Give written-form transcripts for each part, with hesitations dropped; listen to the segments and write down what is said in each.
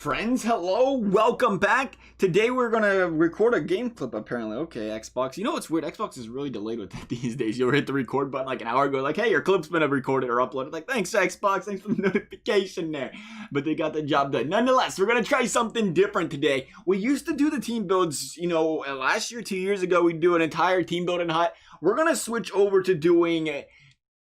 Friends, hello, welcome back. Today we're gonna record a game clip apparently. Okay, Xbox. You know what's weird? Xbox is really delayed with that these days. You'll hit the record button like an hour ago, like, hey, your clip's been recorded or uploaded. Like, thanks Xbox, thanks for the notification there. But they got the job done. Nonetheless, we're gonna try something different today. We used to do the team builds, last year, 2 years ago, we'd do an entire team building hut. We're gonna switch over to doing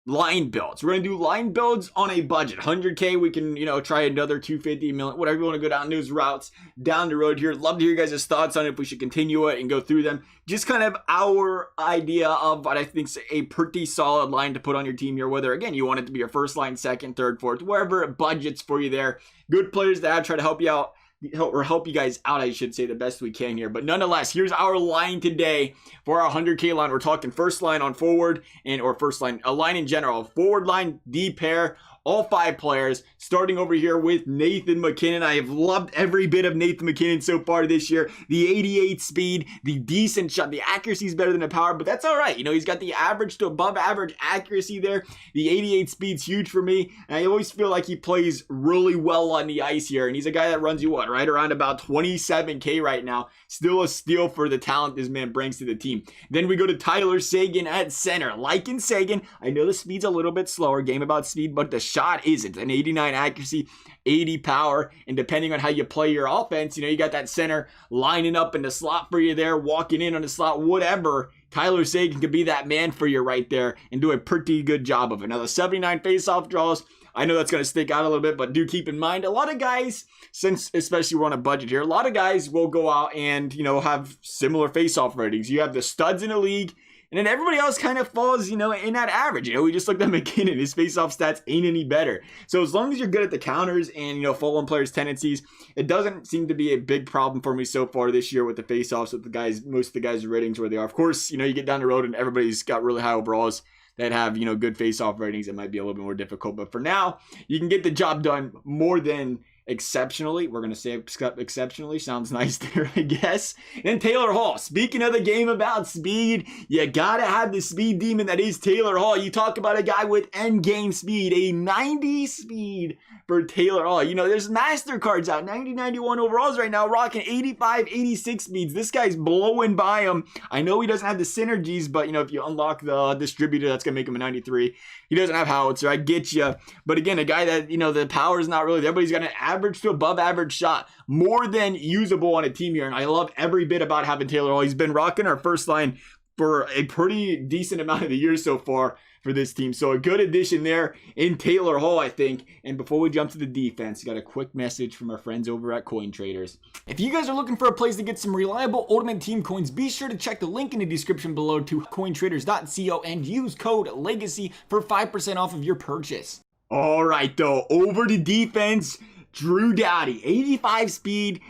line builds. We're gonna do line builds on a budget. 100K, we can, try another 250 million, whatever you want to go down those routes down the road here. Love to hear you guys' thoughts on it, if we should continue it and go through them. Just kind of our idea of what I think is a pretty solid line to put on your team here, whether, again, you want it to be your first line, second, third, fourth, wherever it budgets for you there. Good players to add, try to help you out. Help you guys out, I should say, the best we can here. But nonetheless, here's our line today for our 100K line. We're talking first line on forward or first line, a line in general. Forward line, D pair, all 5 players. Starting over here with Nathan MacKinnon. I have loved every bit of Nathan MacKinnon so far this year. The 88 speed, the decent shot. The accuracy is better than the power, but that's all right. He's got the average to above average accuracy there. The 88 speed's huge for me, and I always feel like he plays really well on the ice here, and he's a guy that runs you, right around about 27K right now. Still a steal for the talent this man brings to the team. Then we go to Tyler Seguin at center. Like in Seguin, I know the speed's a little bit slower, game about speed, but the shot isn't. An 89 accuracy, 80 power, and depending on how you play your offense, you got that center lining up in the slot for you there, walking in on the slot, whatever. Tyler Seguin could be that man for you right there and do a pretty good job of it. Now, the 79 faceoff draws, I know that's going to stick out a little bit, but do keep in mind, a lot of guys, since especially we're on a budget here, a lot of guys will go out and, have similar faceoff ratings. You have the studs in the league, and then everybody else kind of falls, in that average. We just looked at MacKinnon. His faceoff stats ain't any better. So as long as you're good at the counters and, following players' tendencies, it doesn't seem to be a big problem for me so far this year with the faceoffs, with the guys, most of the guys' ratings where they are. Of course, you get down the road and everybody's got really high overalls that have, good face-off ratings. It might be a little bit more difficult, but for now, you can get the job done more than exceptionally. We're going to say exceptionally. Sounds nice there, I guess. And Taylor Hall. Speaking of the game about speed, you got to have the speed demon that is Taylor Hall. You talk about a guy with end game speed, a 90 speed for Taylor Hall. There's master cards out, 90, 91 overalls right now, rocking 85, 86 speeds. This guy's blowing by him. I know he doesn't have the synergies, but, if you unlock the distributor, that's going to make him a 93. He doesn't have howitzer, I get you. But again, a guy that, the power is not really there, but he's got an average to above average shot, more than usable on a team here. And I love every bit about having Taylor Hall. He's been rocking our first line for a pretty decent amount of the year so far for this team. So a good addition there in Taylor Hall, I think. And before we jump to the defense, got a quick message from our friends over at Coin Traders. If you guys are looking for a place to get some reliable Ultimate Team coins, be sure to check the link in the description below to cointraders.co and use code LEGACY for 5% off of your purchase. All right, though, over to defense. Drew Doughty, 85 speed,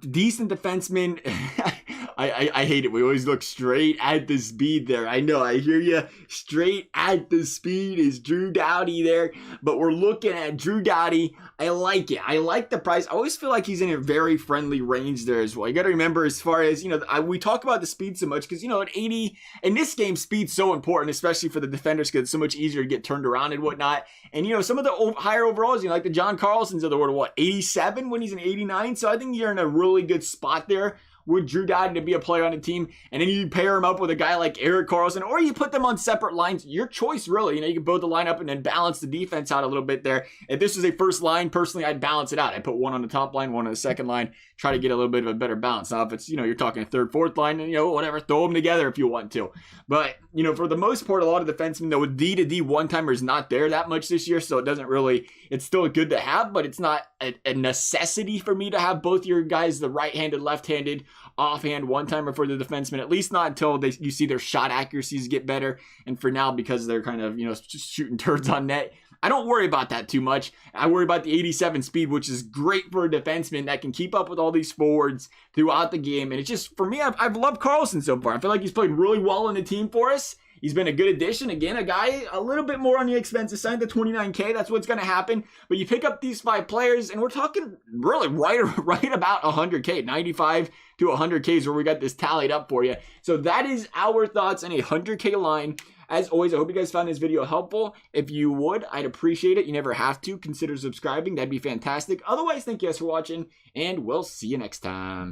decent defenseman. I hate it. We always look straight at the speed there. I know, I hear you. Straight at the speed is Drew Doughty there. But we're looking at Drew Doughty. I like it. I like the price. I always feel like he's in a very friendly range there as well. You got to remember, as far as, we talk about the speed so much because, at 80, in this game, speed's so important, especially for the defenders because it's so much easier to get turned around and whatnot. And, some of the higher overalls, like the John Carlsons of the world, 87 when he's an 89. So I think you're in a really good spot there with Drew Doughty to be a player on the team. And then you pair him up with a guy like Erik Karlsson, or you put them on separate lines. Your choice, really. You can build the lineup and then balance the defense out a little bit there. If this was a first line, personally, I'd balance it out. I'd put one on the top line, one on the second line, try to get a little bit of a better balance. Now, if it's, you're talking a third, fourth line, whatever, throw them together if you want to. But, for the most part, a lot of defensemen, though, with D to D one-timer is not there that much this year, so it doesn't really, it's still good to have, but it's not a necessity for me to have both your guys, the right-handed, left-handed, offhand one-timer for the defenseman, at least not until you see their shot accuracies get better. And for now, because they're kind of, just shooting turds on net, I don't worry about that too much. I worry about the 87 speed, which is great for a defenseman that can keep up with all these forwards throughout the game. And it's just, for me, I've loved Karlsson so far. I feel like he's played really well in the team for us. He's been a good addition. Again, a guy a little bit more on the expensive side, the 29K. That's what's going to happen. But you pick up these 5 players, and we're talking really right about 100K. 95 to 100K is where we got this tallied up for you. So that is our thoughts on a 100K line. As always, I hope you guys found this video helpful. If you would, I'd appreciate it. You never have to. Consider subscribing. That'd be fantastic. Otherwise, thank you guys for watching, and we'll see you next time.